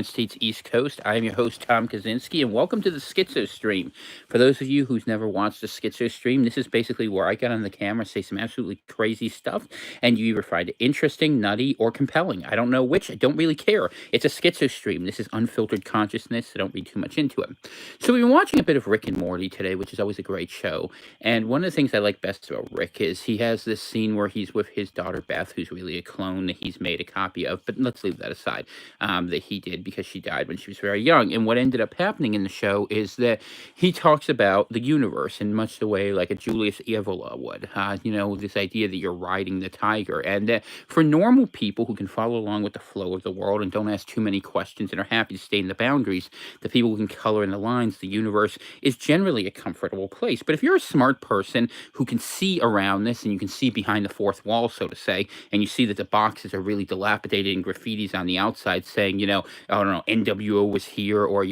States East Coast. I am your host, Tom Kaczynski, and welcome to the Schizo Stream. For those of you who's never watched the Schizo Stream, this is basically where I get on the camera, say some absolutely crazy stuff, and you either find it interesting, nutty, or compelling. I don't know which. I don't really care. It's a Schizo Stream. This is unfiltered consciousness, so don't read too much into it. So we've been watching a bit of Rick and Morty today, which is always a great show. And one of the things I like best about Rick is he has this scene where he's with his daughter Beth, who's really a clone that he's made a copy of. But let's leave that aside. That he did because she died when she was very young. And what ended up happening in the show is that he talks about the universe in much the way like a Julius Evola would. This idea that you're riding the tiger. And that for normal people who can follow along with the flow of the world and don't ask too many questions and are happy to stay in the boundaries, the people who can color in the lines, the universe is generally a comfortable place. But if you're a smart person who can see around this and you can see behind the fourth wall, so to say, and you see that the boxes are really dilapidated and graffitis on the outside saying, I don't know, NWO was here or,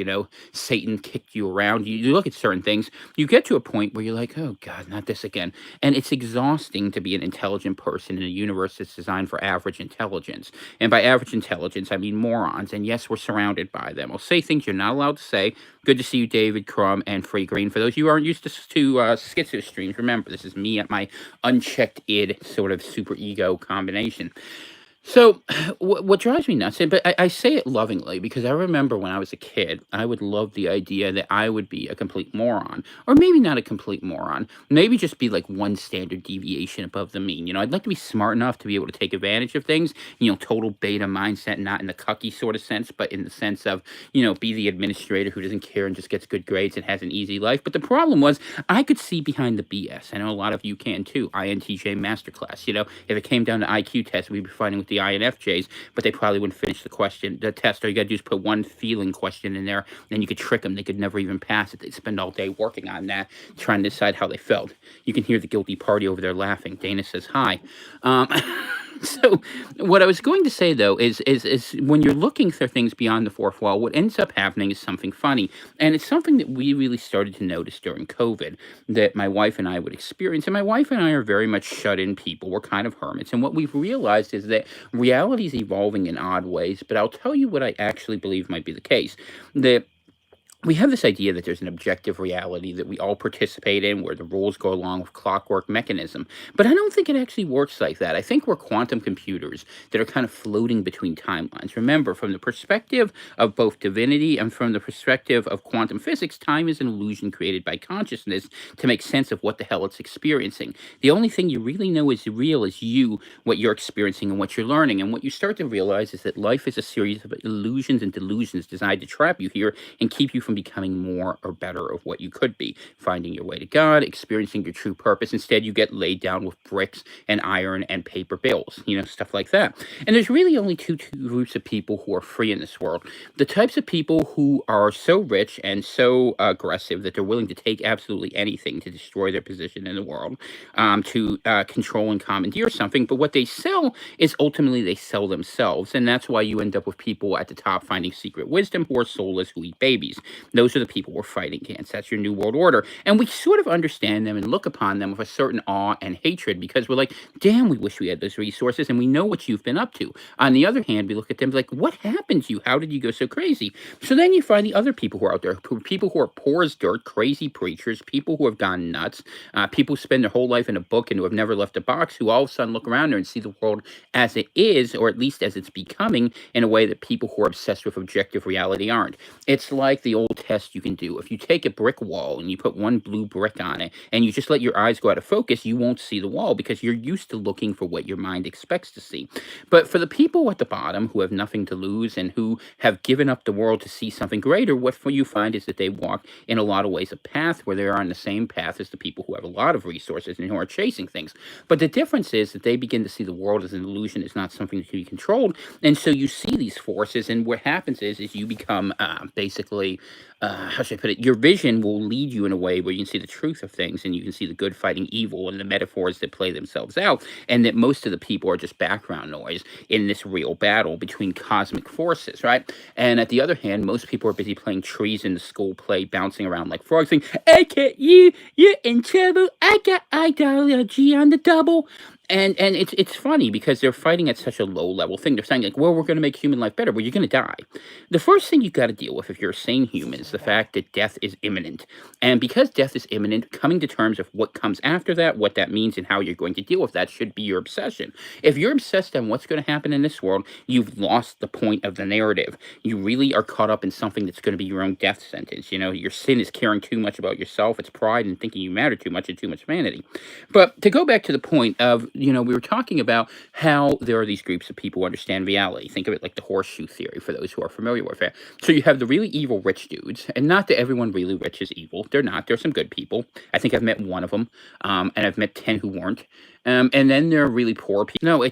Satan kicked you around. You look at certain things, you get to a point where you're like, oh God, not this again. And it's exhausting to be an intelligent person in a universe that's designed for average intelligence. And by average intelligence, I mean morons. And yes, we're surrounded by them. I'll say things you're not allowed to say. Good to see you, David Crumb and Free Green. For those of you who aren't used to Schizo streams, remember, this is me at my unchecked id sort of super ego combination. So, what drives me nuts, but I say it lovingly because I remember when I was a kid, I would love the idea that I would be a complete moron, or maybe not a complete moron, maybe just be like one standard deviation above the mean. I'd like to be smart enough to be able to take advantage of things, total beta mindset, not in the cucky sort of sense, but in the sense of, be the administrator who doesn't care and just gets good grades and has an easy life. But the problem was, I could see behind the BS. I know a lot of you can too. INTJ masterclass. If it came down to IQ tests, we'd be fighting with the INFJs, but they probably wouldn't finish the test. All you gotta do is put one feeling question in there, and you could trick them. They could never even pass it. They'd spend all day working on that, trying to decide how they felt. You can hear the guilty party over there laughing. Dana says hi. So what I was going to say though is when you're looking for things beyond the fourth wall, what ends up happening is something funny, and it's something that we really started to notice during COVID that my wife and I would experience. And my wife and I are very much shut-in people. We're kind of hermits, and what we've realized is that reality is evolving in odd ways. But I'll tell you what I actually believe might be the case. That we have this idea that there's an objective reality that we all participate in where the rules go along with clockwork mechanism. But I don't think it actually works like that. I think we're quantum computers that are kind of floating between timelines. Remember, from the perspective of both divinity and from the perspective of quantum physics, time is an illusion created by consciousness to make sense of what the hell it's experiencing. The only thing you really know is real is you, what you're experiencing and what you're learning. And what you start to realize is that life is a series of illusions and delusions designed to trap you here and keep you from becoming more or better of what you could be, finding your way to God, experiencing your true purpose. Instead, you get laid down with bricks and iron and paper bills, stuff like that. And there's really only two groups of people who are free in this world. The types of people who are so rich and so aggressive that they're willing to take absolutely anything to destroy their position in the world, to control and commandeer something. But what they sell is ultimately they sell themselves. And that's why you end up with people at the top finding secret wisdom who are soulless, who eat babies. Those are the people we're fighting against. That's your new world order. And we sort of understand them and look upon them with a certain awe and hatred because we're like, damn, we wish we had those resources and we know what you've been up to. On the other hand, we look at them like, what happened to you? How did you go so crazy? So then you find the other people who are out there, people who are poor as dirt, crazy preachers, people who have gone nuts, people who spend their whole life in a book and who have never left a box, who all of a sudden look around there and see the world as it is, or at least as it's becoming, in a way that people who are obsessed with objective reality aren't. It's like the old test you can do. If you take a brick wall and you put one blue brick on it and you just let your eyes go out of focus, you won't see the wall because you're used to looking for what your mind expects to see. But for the people at the bottom who have nothing to lose and who have given up the world to see something greater, what you find is that they walk in a lot of ways a path where they are on the same path as the people who have a lot of resources and who are chasing things. But the difference is that they begin to see the world as an illusion, it's not something that can be controlled. And so you see these forces, and what happens is you become basically how should I put it? Your vision will lead you in a way where you can see the truth of things and you can see the good fighting evil and the metaphors that play themselves out, and that most of the people are just background noise in this real battle between cosmic forces, right? And at the other hand, most people are busy playing trees in the school play, bouncing around like frogs, saying, I get you, you're in trouble, I got ideology on the double. And it's funny because they're fighting at such a low level thing. They're saying like, "Well, we're going to make human life better." Well, you're going to die. The first thing you got to deal with if you're a sane human is the fact that death is imminent, and because death is imminent, coming to terms of what comes after that, what that means, and how you're going to deal with that should be your obsession. If you're obsessed on what's going to happen in this world, you've lost the point of the narrative. You really are caught up in something that's going to be your own death sentence. You know, your sin is caring too much about yourself. It's pride and thinking you matter too much and too much vanity. But to go back to the point of, we were talking about how there are these groups of people who understand reality. Think of it like the horseshoe theory for those who are familiar with it. So you have the really evil rich dudes, and not that everyone really rich is evil. They're not. There's some good people. I think I've met one of them, and I've met 10 who weren't. And then there are really poor people. No,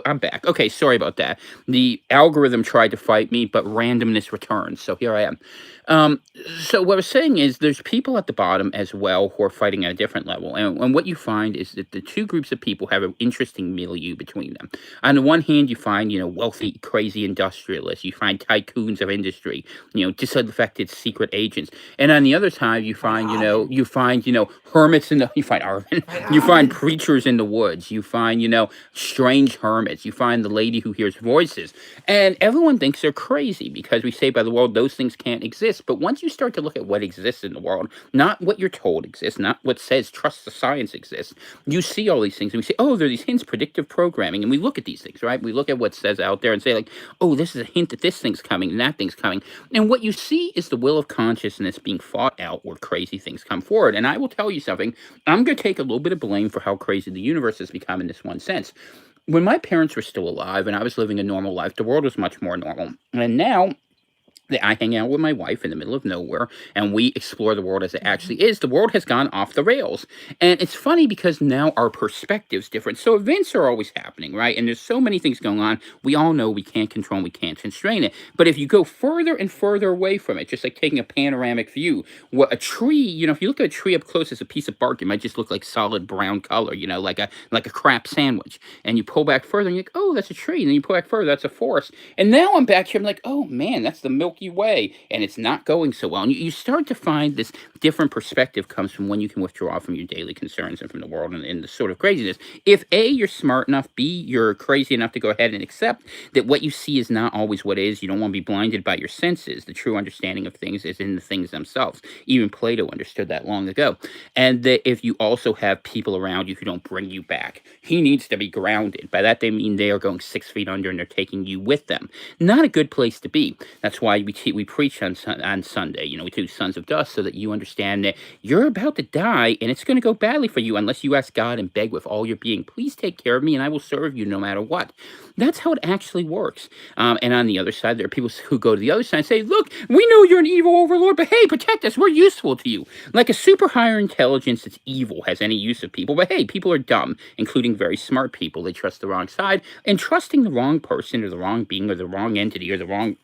I'm back. Okay, sorry about that. The algorithm tried to fight me, but randomness returns. So here I am. Um, so what I was saying is there's people at the bottom as well who are fighting at a different level. And what you find is that the two groups of people have an interesting milieu between them. On the one hand, you find, wealthy, crazy industrialists. You find tycoons of industry, disaffected secret agents. And on the other side, you find hermits you find Arvin, you find preachers in the woods. You find, strange hermits. You find the lady who hears voices. And everyone thinks they're crazy because we say by the world, those things can't exist. But once you start to look at what exists in the world, not what you're told exists, not what says trust the science exists, you see all these things and we say, oh, there are these hints, predictive programming. And we look at these things, right? We look at what says out there and say, like, oh, this is a hint that this thing's coming and that thing's coming. And what you see is the will of consciousness being fought out where crazy things come forward. And I will tell you something, I'm going to take a little bit of blame for how crazy the universe has become in this one sense. When my parents were still alive and I was living a normal life, the world was much more normal. And now that I hang out with my wife in the middle of nowhere and we explore the world as it actually is, the world has gone off the rails. And it's funny because now our perspective's different. So events are always happening, right? And there's so many things going on. We all know we can't control, we can't constrain it. But if you go further and further away from it, just like taking a panoramic view, what a tree, if you look at a tree up close as a piece of bark, it might just look like solid brown color, like a crap sandwich. And you pull back further and you're like, oh, that's a tree. And then you pull back further, that's a forest. And now I'm back here, I'm like, oh man, that's the Milky Way, and it's not going so well. And you start to find this different perspective comes from when you can withdraw from your daily concerns and from the world and the sort of craziness. If A, you're smart enough, B, you're crazy enough to go ahead and accept that what you see is not always what is, you don't want to be blinded by your senses. The true understanding of things is in the things themselves. Even Plato understood that long ago. And that if you also have people around you who don't bring you back, he needs to be grounded. By that they mean they are going 6 feet under and they're taking you with them. Not a good place to be. That's why we preach on Sunday. We do Sons of Dust so that you understand that you're about to die and it's going to go badly for you unless you ask God and beg with all your being, please take care of me and I will serve you no matter what. That's how it actually works. And on the other side, there are people who go to the other side and say, look, we know you're an evil overlord, but hey, protect us. We're useful to you. Like a super higher intelligence that's evil has any use of people. But hey, people are dumb, including very smart people. They trust the wrong side. And trusting the wrong person or the wrong being or the wrong entity or the wrong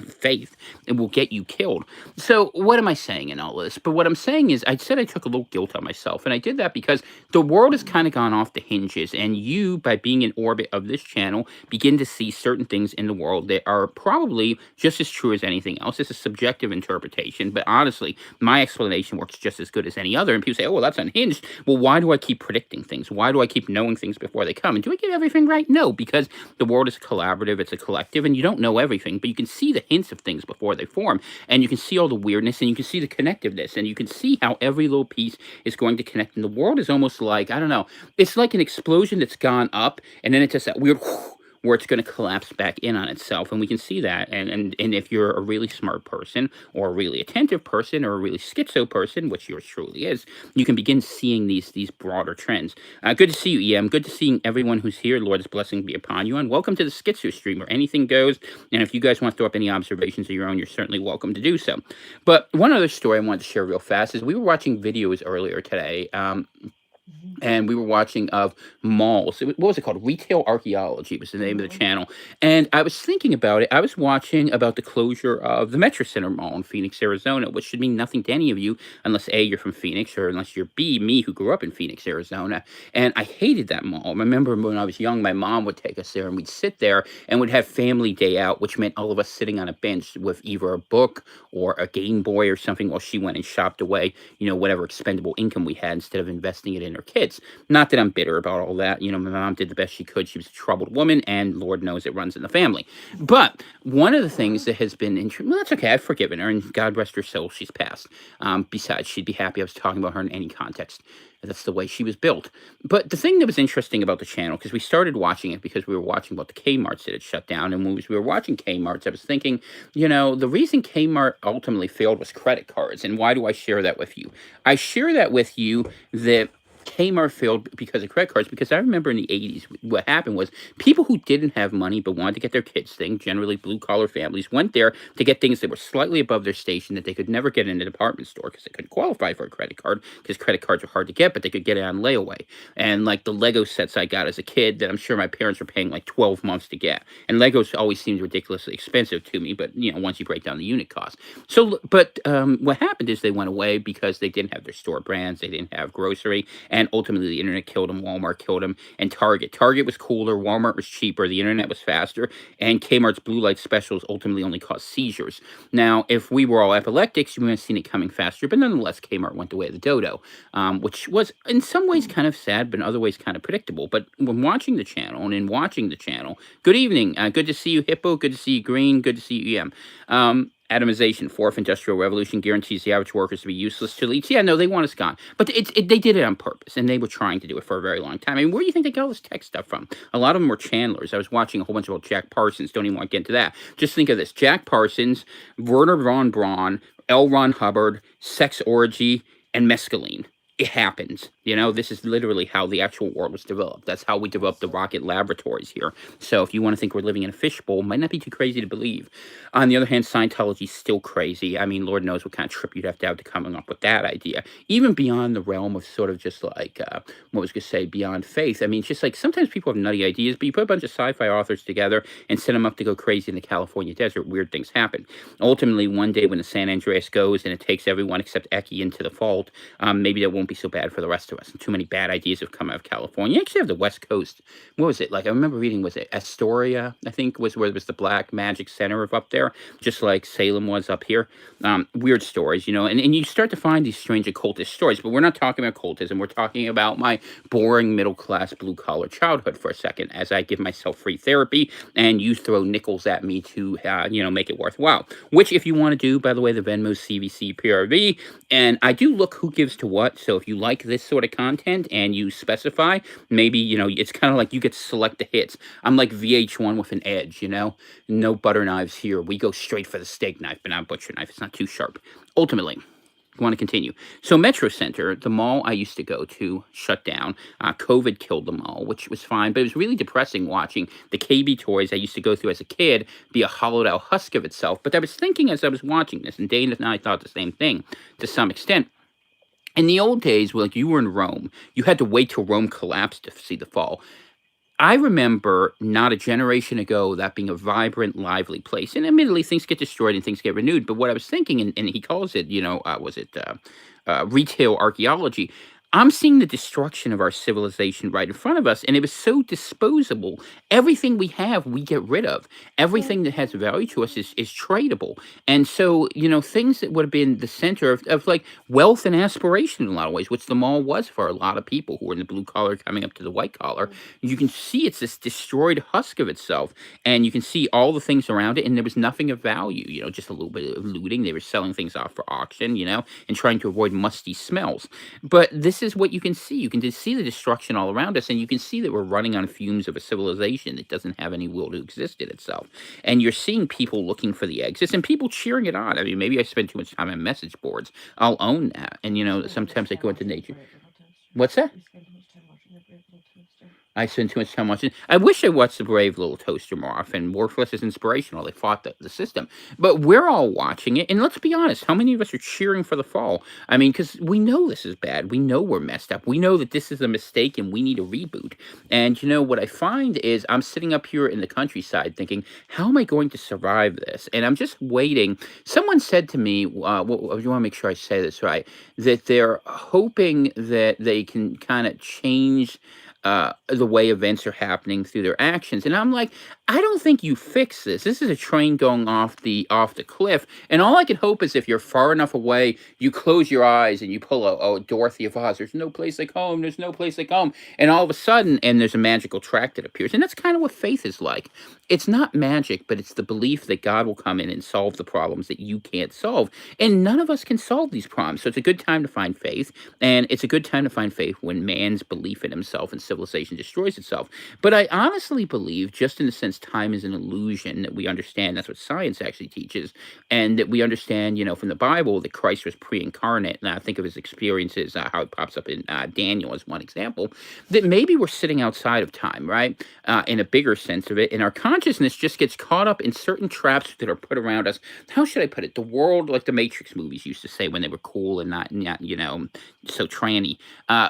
faith, it will get you killed. So what am I saying in all this? But what I'm saying is I said I took a little guilt on myself. And I did that because the world has kind of gone off the hinges. And you, by being in orbit of this channel, begin to see certain things in the world that are probably just as true as anything else. It's a subjective interpretation. But honestly, my explanation works just as good as any other. And people say, oh, well, that's unhinged. Well, why do I keep predicting things? Why do I keep knowing things before they come? And do I get everything right? No, because the world is collaborative. It's a collective. And you don't know everything. But you can see the hints of things before they form. And you can see all the weirdness. And you can see the connectiveness. And you can see how every little piece is going to connect. And the world is almost like, I don't know, it's like an explosion that's gone up. And then it's just that weird where it's going to collapse back in on itself. And we can see that. And if you're a really smart person or a really attentive person or a really schizo person, which yours truly is, you can begin seeing these broader trends. Good to see you, EM. Good to see everyone who's here. Lord's blessing be upon you. And welcome to the Schizo stream where anything goes. And if you guys want to throw up any observations of your own, you're certainly welcome to do so. But one other story I wanted to share real fast is we were watching videos earlier today. And we were watching of malls. What was it called? Retail Archaeology was the name of the channel. And I was thinking about it. I was watching about the closure of the Metro Center Mall in Phoenix, Arizona, which should mean nothing to any of you unless A, you're from Phoenix, or unless you're B, me, who grew up in Phoenix, Arizona. And I hated that mall. I remember when I was young, my mom would take us there and we'd sit there and we'd have family day out, which meant all of us sitting on a bench with either a book or a Game Boy or something while she went and shopped away, whatever expendable income we had instead of investing it in her kids. hits. Not that I'm bitter about all that. My mom did the best she could. She was a troubled woman, and Lord knows it runs in the family. But one of the things that has been interesting, well, that's okay. I've forgiven her, and God rest her soul, she's passed. Besides, she'd be happy I was talking about her in any context. That's the way she was built. But the thing that was interesting about the channel, because we started watching it because we were watching about the Kmarts that had shut down. And when we were watching Kmarts, I was thinking, the reason Kmart ultimately failed was credit cards. And why do I share that with you? I share that with you that Kmart failed because of credit cards, because I remember in the 80s, what happened was people who didn't have money but wanted to get their kids things, generally blue-collar families, went there to get things that were slightly above their station that they could never get in a department store because they couldn't qualify for a credit card because credit cards are hard to get, but they could get it on layaway. And like the Lego sets I got as a kid that I'm sure my parents were paying like 12 months to get. And Legos always seemed ridiculously expensive to me, but once you break down the unit cost. So, but what happened is they went away because they didn't have their store brands, they didn't have grocery, and ultimately the internet killed them. Walmart killed them, and Target was cooler, Walmart was cheaper, the internet was faster, and Kmart's blue light specials ultimately only caused seizures. Now, if we were all epileptics, you would have seen it coming faster, but nonetheless, Kmart went the way of the dodo, which was in some ways kind of sad, but in other ways kind of predictable. But when watching the channel, good evening, good to see you, Hippo, good to see you, Green, good to see you, Atomization, fourth industrial revolution guarantees the average workers to be useless to elites. Yeah, no, they want us gone. But they did it on purpose, and they were trying to do it for a very long time. I mean, where do you think they got all this tech stuff from? A lot of them were channelers. I was watching a whole bunch about Jack Parsons. Don't even want to get into that. Just think of this. Jack Parsons, Werner von Braun, L. Ron Hubbard, sex orgy, and mescaline. It happens. This is literally how the actual world was developed. That's how we developed the rocket laboratories here. So if you want to think we're living in a fishbowl, it might not be too crazy to believe. On the other hand, Scientology's still crazy. I mean, Lord knows what kind of trip you'd have to coming up with that idea. Even beyond the realm of sort of just like, what was going to say, beyond faith. I mean, it's just like sometimes people have nutty ideas, but you put a bunch of sci-fi authors together and set them up to go crazy in the California desert, weird things happen. Ultimately, one day when the San Andreas goes and it takes everyone except Eki into the fold, maybe that won't be so bad for the rest of us. And too many bad ideas have come out of California. You actually have the West Coast. What was it? Like, I remember reading, was it Astoria, I think, was where there was the Black Magic Center of up there, just like Salem was up here. Weird stories, and you start to find these strange occultist stories, but we're not talking about occultism. We're talking about my boring middle-class blue-collar childhood for a second as I give myself free therapy and you throw nickels at me to, make it worthwhile. Which, if you want to do, by the way, the Venmo CVC PRV, and I do look who gives to what, so if you like this sort of content and you specify, maybe, it's kind of like you get to select the hits. I'm like VH1 with an edge, no butter knives here. We go straight for the steak knife, but not butcher knife. It's not too sharp. Ultimately, I want to continue. So Metro Center, the mall I used to go to, shut down. COVID killed the mall, which was fine, but it was really depressing watching the KB toys I used to go through as a kid be a hollowed out husk of itself. But I was thinking as I was watching this, and Dana and I thought the same thing to some extent. In the old days, like you were in Rome, you had to wait till Rome collapsed to see the fall. I remember not a generation ago that being a vibrant, lively place. And admittedly, things get destroyed and things get renewed. But what I was thinking, and he calls it, retail archaeology? I'm seeing the destruction of our civilization right in front of us, and it was so disposable. Everything we have, we get rid of. Everything that has value to us is tradable. And so, things that would have been the center of like wealth and aspiration in a lot of ways, which the mall was for a lot of people who were in the blue collar coming up to the white collar, you can see it's this destroyed husk of itself, and you can see all the things around it, and there was nothing of value, just a little bit of looting. They were selling things off for auction, and trying to avoid musty smells. But this is what you can see. You can just see the destruction all around us, and you can see that we're running on fumes of a civilization that doesn't have any will to exist in itself. And you're seeing people looking for the exits and people cheering it on. I mean, maybe I spend too much time on message boards. I'll own that. And, sometimes I go into nature. What's that? I spend too much time watching. I wish I watched The Brave Little Toaster more often. Worthless is inspirational. They fought the system. But we're all watching it. And let's be honest, how many of us are cheering for the fall? I mean, because we know this is bad. We know we're messed up. We know that this is a mistake and we need a reboot. And, what I find is I'm sitting up here in the countryside thinking, how am I going to survive this? And I'm just waiting. Someone said to me, you want to make sure I say this right, that they're hoping that they can kind of change the way events are happening through their actions. And I'm like, I don't think you fix this. This is a train going off the cliff. And all I can hope is if you're far enough away, you close your eyes and you pull a Dorothy of Oz. There's no place like home. There's no place like home. And all of a sudden, and there's a magical track that appears. And that's kind of what faith is like. It's not magic, but it's the belief that God will come in and solve the problems that you can't solve. And none of us can solve these problems. So it's a good time to find faith. And it's a good time to find faith when man's belief in himself and civilization destroys itself. But I honestly believe, just in the sense time is an illusion, that we understand that's what science actually teaches, and that we understand, from the Bible, that Christ was pre-incarnate. And I think of his experiences, how it pops up in Daniel as one example, that maybe we're sitting outside of time, right? In a bigger sense of it, and our consciousness just gets caught up in certain traps that are put around us. How should I put it? The world, like the Matrix movies used to say when they were cool and not so tranny.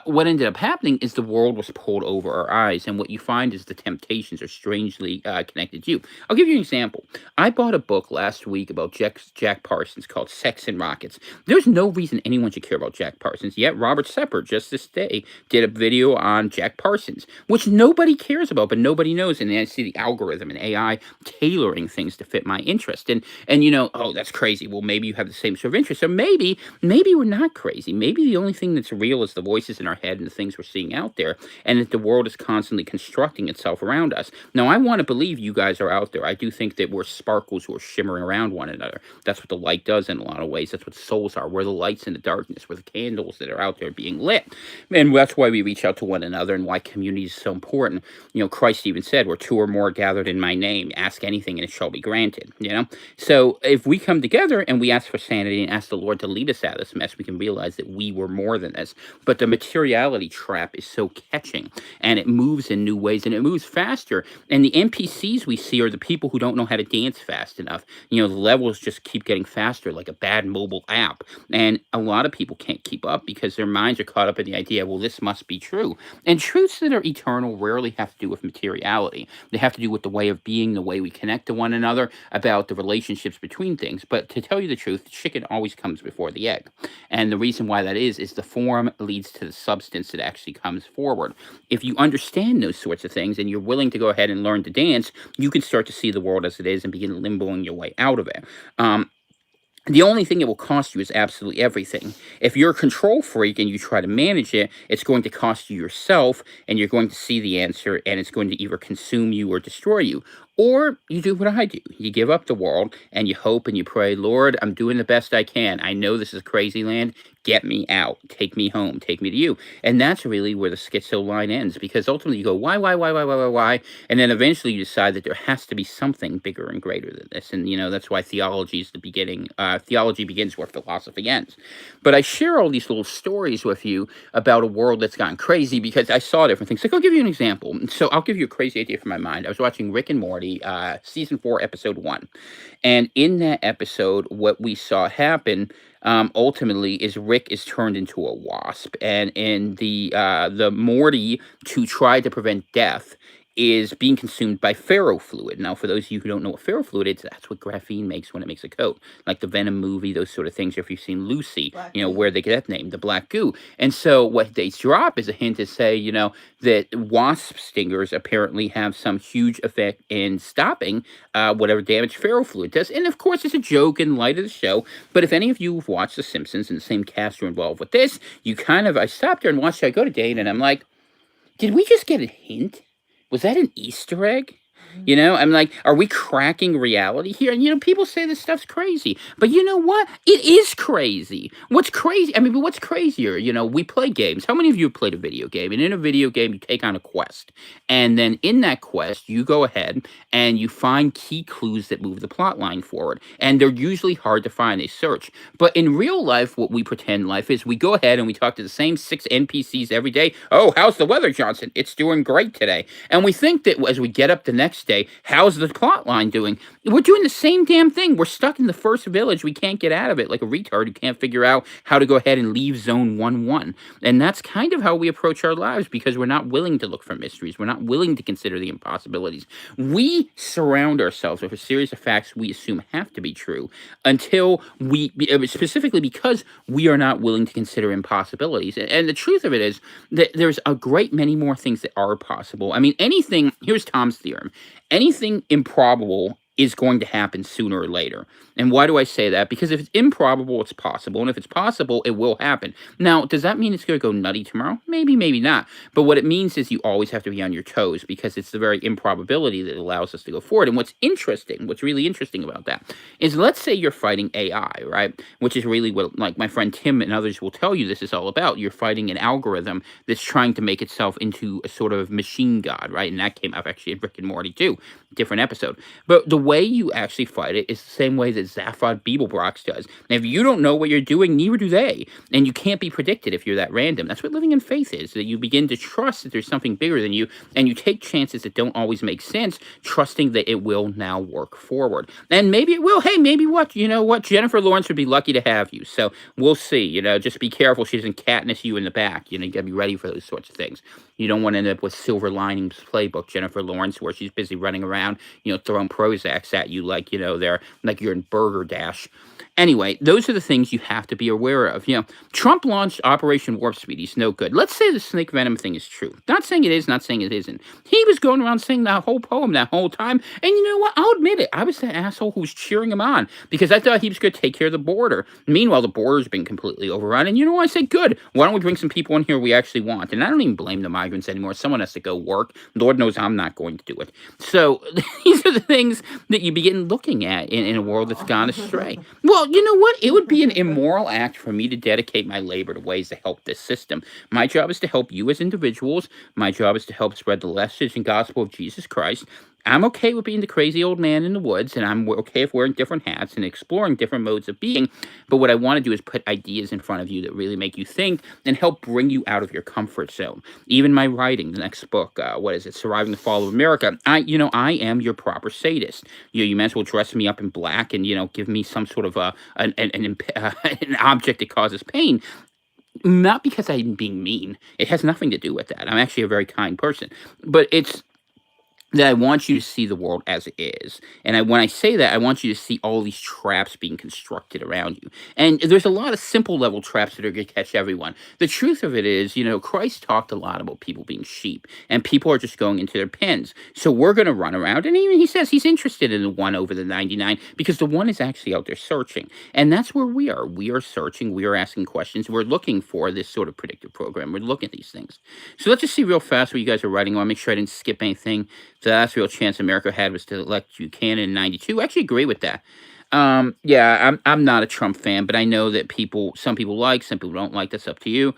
What ended up happening is the world was pulled over our eyes, and what you find is the temptations are strangely connected to you. I'll give you an example. I bought a book last week about Jack Parsons called Sex and Rockets. There's no reason anyone should care about Jack Parsons, yet Robert Sepper just this day did a video on Jack Parsons, which nobody cares about, but nobody knows. And then I see the algorithm and AI tailoring things to fit my interest. And oh, that's crazy. Well, maybe you have the same sort of interest. Or maybe we're not crazy. Maybe the only thing that's real is the voices in our head and the things we're seeing out there, and that the world is constantly constructing itself around us. Now, I want to believe you guys are out there. I do think that we're sparkles who are shimmering around one another. That's what the light does in a lot of ways. That's what souls are. We're the lights in the darkness. We're the candles that are out there being lit. And that's why we reach out to one another and why community is so important. Christ even said, where two or more gathered in my name, ask anything and it shall be granted. So if we come together and we ask for sanity and ask the Lord to lead us out of this mess, we can realize that we were more than this. But the materiality trap is so catching, and it moves in new ways, and it moves faster. And the NPCs we see are the people who don't know how to dance fast enough. The levels just keep getting faster, like a bad mobile app. And a lot of people can't keep up because their minds are caught up in the idea, well, this must be true. And truths that are eternal rarely have to do with materiality. They have to do with the way of being, the way we connect to one another, about the relationships between things. But to tell you the truth, the chicken always comes before the egg. And the reason why that is the form leads to the substance that actually comes forward. If you understand those sorts of things and you're willing to go ahead and learn to dance, you can start to see the world as it is and begin limboing your way out of it. The only thing it will cost you is absolutely everything. If you're a control freak and you try to manage it, it's going to cost you yourself, and you're going to see the answer, and it's going to either consume you or destroy you. Or you do what I do. You give up the world, and you hope and you pray, Lord, I'm doing the best I can. I know this is crazy land. Get me out. Take me home. Take me to you. And that's really where the schizo line ends, because ultimately you go, why? And then eventually you decide that there has to be something bigger and greater than this. And, that's why theology is the beginning. Theology begins where philosophy ends. But I share all these little stories with you about a world that's gone crazy because I saw different things. Like, I'll give you an example. So I'll give you a crazy idea from my mind. I was watching Rick and Morty, season 4, episode 1. And in that episode, what we saw happen ultimately is Rick is turned into a wasp, and in the Morty, to try to prevent death, is being consumed by ferrofluid. Now, for those of you who don't know what ferrofluid is, that's what graphene makes when it makes a coat, like the Venom movie, those sort of things. Or if you've seen Lucy, where they get that name, the black goo. And so what they drop is a hint to say, that wasp stingers apparently have some huge effect in stopping whatever damage ferrofluid does. And of course, it's a joke in light of the show. But if any of you have watched The Simpsons and the same cast are involved with this, I stopped there and watched it. I go to Dane and I'm like, did we just get a hint? Was that an Easter egg? I'm like, are we cracking reality here? And, people say this stuff's crazy. But you know what? It is crazy. What's crazy? But what's crazier? We play games. How many of you have played a video game? And in a video game, you take on a quest. And then in that quest, you go ahead and you find key clues that move the plot line forward. And they're usually hard to find. They search. But in real life, what we pretend life is, we go ahead and we talk to the same 6 NPCs every day. Oh, how's the weather, Johnson? It's doing great today. And we think that as we get up the next next day, how's the plot line doing? We're doing the same damn thing. We're stuck in the first village. We can't get out of it, like a retard who can't figure out how to go ahead and leave zone 1-1. And that's kind of how we approach our lives, because we're not willing to look for mysteries. We're not willing to consider the impossibilities. We surround ourselves with a series of facts we assume have to be true until specifically because we are not willing to consider impossibilities. And the truth of it is that there's a great many more things that are possible. I mean, here's Tom's theorem: anything improbable is going to happen sooner or later. And why do I say that? Because if it's improbable, it's possible. And if it's possible, it will happen. Now, does that mean it's going to go nutty tomorrow? Maybe, maybe not. But what it means is you always have to be on your toes, because it's the very improbability that allows us to go forward. And what's really interesting about that is, let's say you're fighting AI, right? Which is really what, like, my friend Tim and others will tell you this is all about. You're fighting an algorithm that's trying to make itself into a sort of machine god, right? And that came up actually in Rick and Morty too, different episode. But the way you actually fight it is the same way that Zaphod Beeblebrox does. And if you don't know what you're doing, neither do they. And you can't be predicted if you're that random. That's what living in faith is, that you begin to trust that there's something bigger than you, and you take chances that don't always make sense, trusting that it will now work forward. And maybe it will. Hey, maybe what? You know what? Jennifer Lawrence would be lucky to have you. So we'll see. Just be careful she doesn't Katniss you in the back. You got to be ready for those sorts of things. You don't want to end up with Silver Linings Playbook, Jennifer Lawrence, where she's busy running around, throwing Prozacs at you like, they're like you're in Burger Dash. Anyway, those are the things you have to be aware of. Trump launched Operation Warp Speed. He's no good. Let's say the snake venom thing is true. Not saying it is, not saying it isn't. He was going around saying that whole poem that whole time. And you know what? I'll admit it. I was the asshole who was cheering him on, because I thought he was going to take care of the border. Meanwhile, the border's been completely overrun. And you know what? I said, good. Why don't we bring some people in here we actually want? And I don't even blame the migrants anymore. Someone has to go work. Lord knows I'm not going to do it. So these are the things that you begin looking at in a world that's gone astray. Well, you know what? It would be an immoral act for me to dedicate my labor to ways to help this system. My job is to help you as individuals. My job is to help spread the message and gospel of Jesus Christ. I'm okay with being the crazy old man in the woods, and I'm okay with wearing different hats and exploring different modes of being. But what I want to do is put ideas in front of you that really make you think and help bring you out of your comfort zone. Even my writing, the next book, Surviving the Fall of America. I am your proper sadist. You might as well dress me up in black and give me some sort of an object that causes pain. Not because I'm being mean. It has nothing to do with that. I'm actually a very kind person, but it's that I want you to see the world as it is. And when I say that, I want you to see all these traps being constructed around you. And there's a lot of simple level traps that are going to catch everyone. The truth of it is, Christ talked a lot about people being sheep, and people are just going into their pens. So we're going to run around. And even he says he's interested in the one over the 99, because the one is actually out there searching. And that's where we are. We are searching. We are asking questions. We're looking for this sort of predictive program. We're looking at these things. So let's just see real fast what you guys are writing on. Make sure I didn't skip anything. The last real chance America had was to elect Buchanan in '92. I actually agree with that. Yeah, I'm not a Trump fan, but I know that some people like, some people don't like. That's up to you.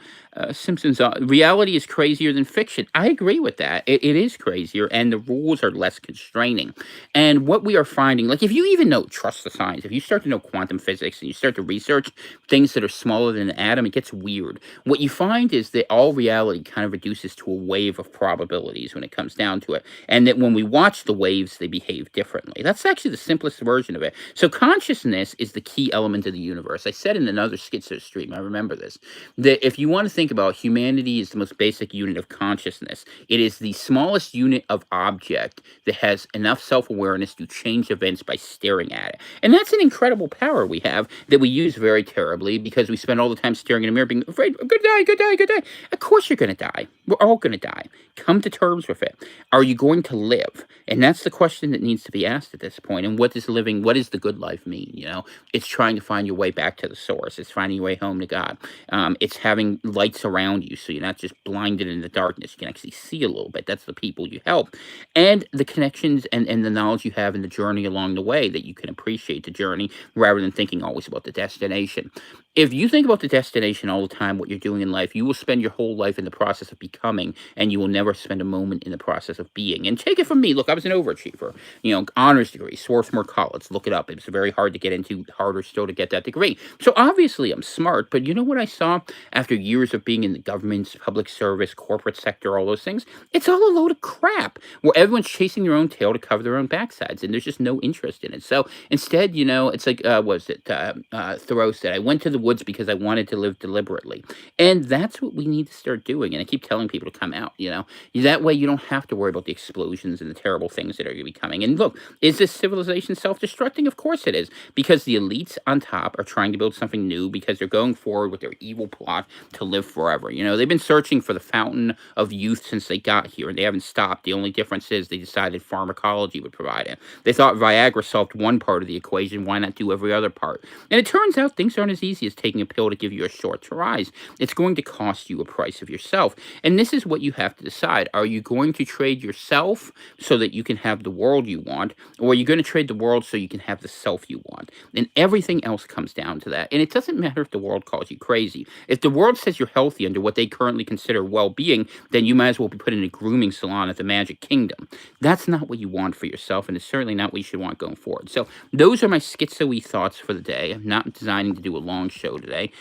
Simpsons, reality is crazier than fiction. I agree with that. It is crazier, and the rules are less constraining. And what we are finding, like, if you even trust the science, if you start to know quantum physics and you start to research things that are smaller than an atom, it gets weird. What you find is that all reality kind of reduces to a wave of probabilities when it comes down to it. And that when we watch the waves, they behave differently. That's actually the simplest version of it. So consciousness is the key element of the universe. I said in another Schizo stream, I remember this, that if you want to think about humanity is the most basic unit of consciousness. It is the smallest unit of object that has enough self-awareness to change events by staring at it. And that's an incredible power we have that we use very terribly, because we spend all the time staring in a mirror being afraid, good day, good day, good day. Of course you're going to die. We're all going to die. Come to terms with it. Are you going to live? And that's the question that needs to be asked at this point. And what does the good life mean? It's trying to find your way back to the source. It's finding your way home to God. It's having lights around you, so you're not just blinded in the darkness. You can actually see a little bit. That's the people you help, and the connections and the knowledge you have in the journey along the way, that you can appreciate the journey rather than thinking always about the destination. If you think about the destination all the time, what you're doing in life, you will spend your whole life in the process of becoming, and you will never spend a moment in the process of being. And take it from me, look, I was an overachiever, honors degree, Swarthmore College, look it up. It was very hard to get into, harder still to get that degree. So obviously I'm smart, but you know what I saw after years of being in the government, public service, corporate sector, all those things? It's all a load of crap where everyone's chasing their own tail to cover their own backsides, and there's just no interest in it. So instead, it's like, what was it? Thoreau said, I went to the woods because I wanted to live deliberately. And that's what we need to start doing. And I keep telling people to come out, that way you don't have to worry about the explosions and the terrible things that are going to be coming. And look, is this civilization self destructing? Of course it is, because the elites on top are trying to build something new because they're going forward with their evil plot to live forever. They've been searching for the fountain of youth since they got here, and they haven't stopped. The only difference is they decided pharmacology would provide it. They thought Viagra solved one part of the equation. Why not do every other part? And it turns out things aren't as easy as taking a pill to give you a short rise. It's going to cost you a price of yourself. And this is what you have to decide. Are you going to trade yourself so that you can have the world you want? Or are you going to trade the world so you can have the self you want? And everything else comes down to that. And it doesn't matter if the world calls you crazy. If the world says you're healthy under what they currently consider well-being, then you might as well be put in a grooming salon at the Magic Kingdom. That's not what you want for yourself, and it's certainly not what you should want going forward. So those are my schizo-y thoughts for the day. I'm not designing to do a long show today.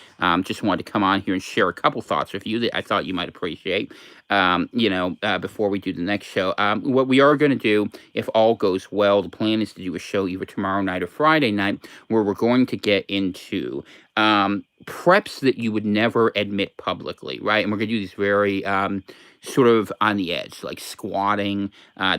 Just wanted to come on here and share a couple thoughts with you that I thought you might appreciate. Before we do the next show, what we are going to do, if all goes well, the plan is to do a show either tomorrow night or Friday night, where we're going to get into preps that you would never admit publicly, right? And we're going to do these very sort of on the edge, like squatting,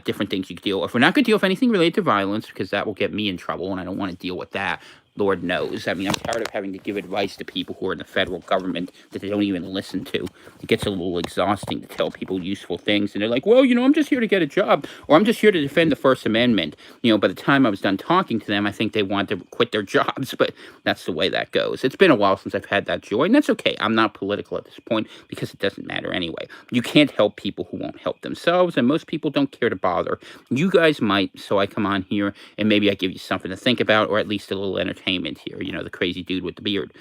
different things you could deal with. We're not going to deal with anything related to violence because that will get me in trouble, and I don't want to deal with that. Lord knows. I mean, I'm tired of having to give advice to people who are in the federal government that they don't even listen to. It gets a little exhausting to tell people useful things. And they're like, well, I'm just here to get a job, or I'm just here to defend the First Amendment. By the time I was done talking to them, I think they want to quit their jobs, but that's the way that goes. It's been a while since I've had that joy, and that's okay. I'm not political at this point because it doesn't matter anyway. You can't help people who won't help themselves, and most people don't care to bother. You guys might, so I come on here, and maybe I give you something to think about, or at least a little entertainment here, the crazy dude with the beard.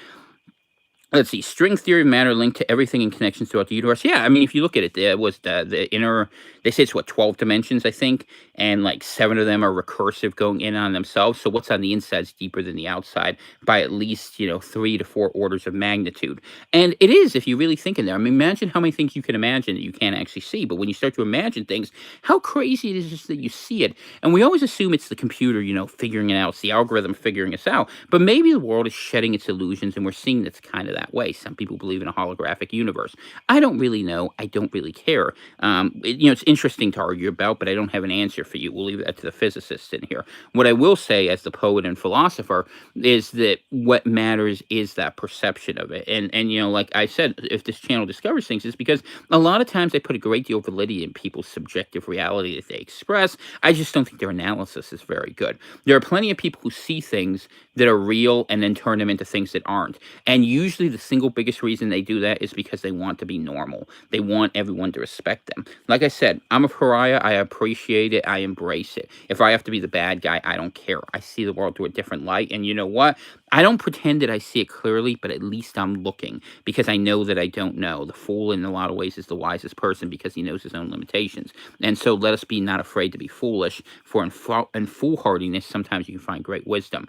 Let's see, string theory of matter linked to everything in connections throughout the universe. Yeah, I mean, if you look at it, there was the inner, they say it's 12 dimensions, I think, and like 7 of them are recursive going in on themselves. So what's on the inside is deeper than the outside by at least, 3 to 4 orders of magnitude. And it is, if you really think in there. I mean, imagine how many things you can imagine that you can't actually see. But when you start to imagine things, how crazy it is just that you see it. And we always assume it's the computer, figuring it out. It's the algorithm figuring us out. But maybe the world is shedding its illusions, and we're seeing that's kind of that way. Some people believe in a holographic universe. I don't really know. I don't really care. It's interesting to argue about, but I don't have an answer for you. We'll leave that to the physicists in here. What I will say, as the poet and philosopher, is that what matters is that perception of it. And like I said, if this channel discovers things, it's because a lot of times they put a great deal of validity in people's subjective reality that they express. I just don't think their analysis is very good. There are plenty of people who see things that are real and then turn them into things that aren't. And usually the single biggest reason they do that is because they want to be normal. They want everyone to respect them. Like I said, I'm a pariah. I appreciate it. I embrace it. If I have to be the bad guy, I don't care. I see the world through a different light. And you know what? I don't pretend that I see it clearly, but at least I'm looking because I know that I don't know. The fool in a lot of ways is the wisest person because he knows his own limitations. And so let us be not afraid to be foolish, for in foolhardiness, sometimes you can find great wisdom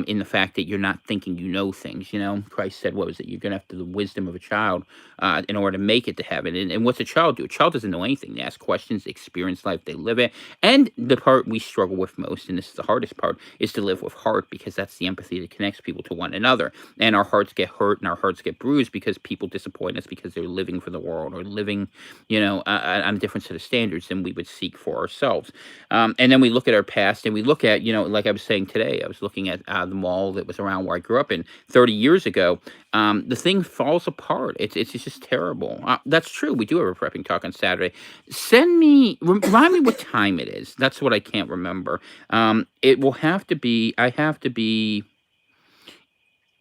in the fact that you're not thinking you know things. Christ said, what was it? You're going to have the wisdom of a child in order to make it to heaven. And what's a child do? A child doesn't know anything. They ask questions, they experience life, they live it. And the part we struggle with most, and this is the hardest part, is to live with heart, because that's the empathy that connects people to one another. And our hearts get hurt and our hearts get bruised because people disappoint us because they're living for the world or living, on a different set of standards than we would seek for ourselves. And then we look at our past and we look at, like I was saying today, I was looking at the mall that was around where I grew up in 30 years ago. The thing falls apart. It's just terrible. That's true. We do have a prepping talk on Saturday. Remind me what time it is. That's what I can't remember. It will have to be,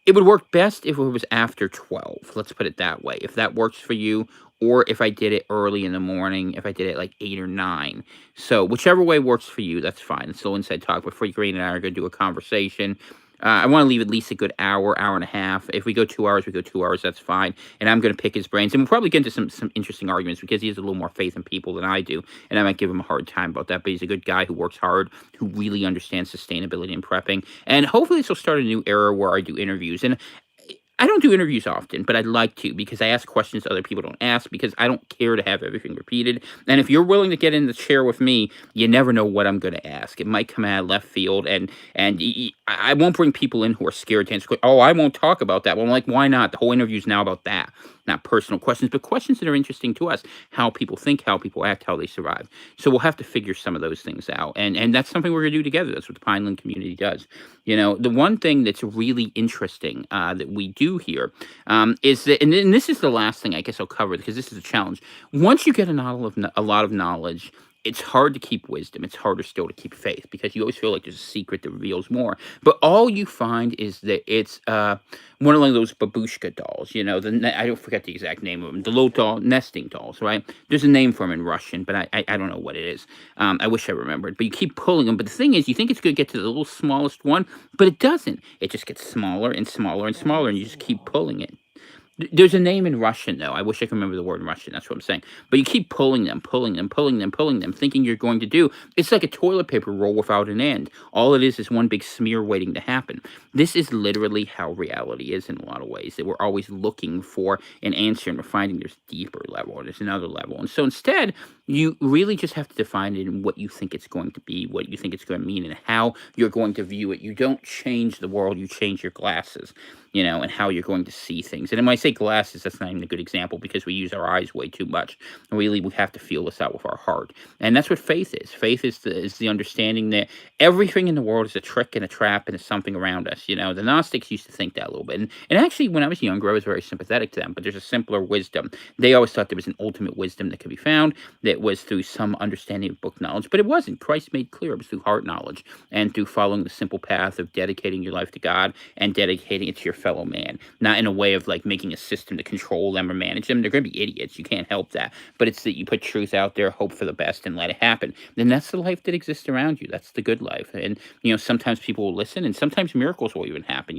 it would work best if it was after 12. Let's put it that way. If that works for you, or if I did it early in the morning, if I did it like 8 or 9. So whichever way works for you, that's fine. It's still inside talk. But Free Green and I are going to do a conversation I want to leave at least a good hour, hour and a half. If we go 2 hours, we go 2 hours. That's fine. And I'm going to pick his brains, and we'll probably get into some interesting arguments because he has a little more faith in people than I do, and I might give him a hard time about that. But he's a good guy who works hard, who really understands sustainability and prepping, and hopefully this will start a new era where I do interviews. And I don't do interviews often, but I'd like to because I ask questions other people don't ask because I don't care to have everything repeated. And if you're willing to get in the chair with me, you never know what I'm going to ask. It might come out of left field, and I won't bring people in who are scared to answer. Oh, I won't talk about that. Well, I'm like, why not? The whole interview is now about that. Not personal questions, but questions that are interesting to us, how people think, how people act, how they survive. So we'll have to figure some of those things out. And that's something we're going to do together. That's what the Pineland community does. The one thing that's really interesting that we do here is that, and this is the last thing I guess I'll cover because this is a challenge. Once you get a lot of knowledge, it's hard to keep wisdom. It's harder still to keep faith because you always feel like there's a secret that reveals more. But all you find is that it's one of those babushka dolls. I don't forget the exact name of them. The little doll, nesting dolls, right? There's a name for them in Russian, but I don't know what it is. I wish I remembered. But you keep pulling them. But the thing is, you think it's going to get to the little smallest one, but it doesn't. It just gets smaller and smaller and smaller, and you just keep pulling it. There's a name in Russian, though. I wish I could remember the word in Russian. That's what I'm saying. But you keep pulling them, pulling them, pulling them, pulling them, thinking you're going to do. It's like a toilet paper roll without an end. All it is one big smear waiting to happen. This is literally how reality is in a lot of ways. That we're always looking for an answer, and we're finding there's deeper level, or there's another level. And so instead, you really just have to define it in what you think it's going to be, what you think it's going to mean, and how you're going to view it. You don't change the world. You change your glasses. And how you're going to see things. And when I say glasses, that's not even a good example because we use our eyes way too much. Really, we have to feel this out with our heart. And that's what faith is. Faith is the understanding that everything in the world is a trick and a trap and is something around us. The Gnostics used to think that a little bit. And actually, when I was younger, I was very sympathetic to them. But there's a simpler wisdom. They always thought there was an ultimate wisdom that could be found that was through some understanding of book knowledge. But it wasn't. Christ made clear it was through heart knowledge and through following the simple path of dedicating your life to God and dedicating it to your fellow man, not in a way of like making a system to control them or manage them. They're going to be idiots. You can't help that. But it's that you put truth out there, hope for the best, and let it happen. Then that's the life that exists around you. That's the good life. And, sometimes people will listen, and sometimes miracles will even happen,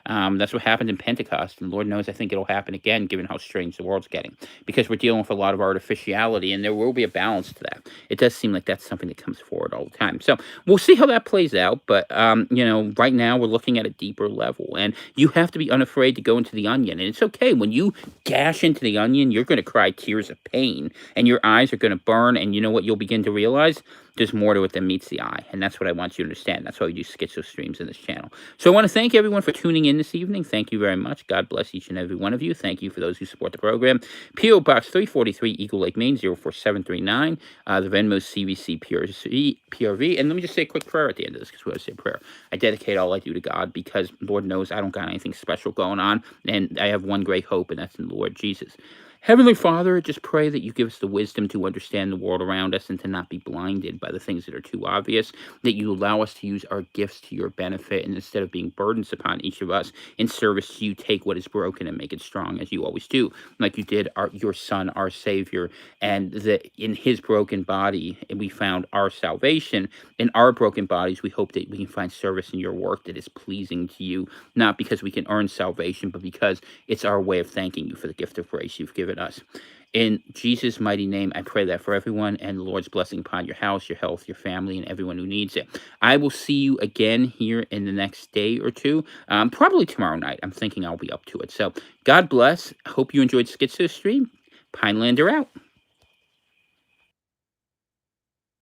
That's what happened in Pentecost. And Lord knows, I think it'll happen again, given how strange the world's getting. Because we're dealing with a lot of artificiality, and there will be a balance to that. It does seem like that's something that comes forward all the time. So we'll see how that plays out. But, right now we're looking at a deeper level. And you have to be unafraid to go into the onion. And it's okay. When you gash into the onion, you're going to cry tears of pain. And your eyes are going to burn. And you know what you'll begin to realize? There's more to it than meets the eye. And that's what I want you to understand. That's why we do Schizo streams in this channel. So I want to thank everyone for tuning in this evening. Thank you very much. God bless each and every one of you. Thank you for those who support the program. P.O. Box 343, Eagle Lake, Maine, 04739. The Venmo CVC PRV. And let me just say a quick prayer at the end of this because we always say prayer. I dedicate all I do to God because Lord knows I don't got anything special going on. And I have one great hope, and that's in the Lord Jesus. Heavenly Father, just pray that you give us the wisdom to understand the world around us and to not be blinded by the things that are too obvious, that you allow us to use our gifts to your benefit, and instead of being burdens upon each of us, in service to you, take what is broken and make it strong, as you always do, like you did your Son, our Savior, and that in his broken body, we found our salvation. In our broken bodies, we hope that we can find service in your work that is pleasing to you, not because we can earn salvation, but because it's our way of thanking you for the gift of grace you've given us. In Jesus' mighty name, I pray that for everyone, and the Lord's blessing upon your house, your health, your family, and everyone who needs it. I will see you again here in the next day or two, probably tomorrow night. I'm thinking I'll be up to it. So God bless. Hope you enjoyed Schizo Stream. Pinelander out.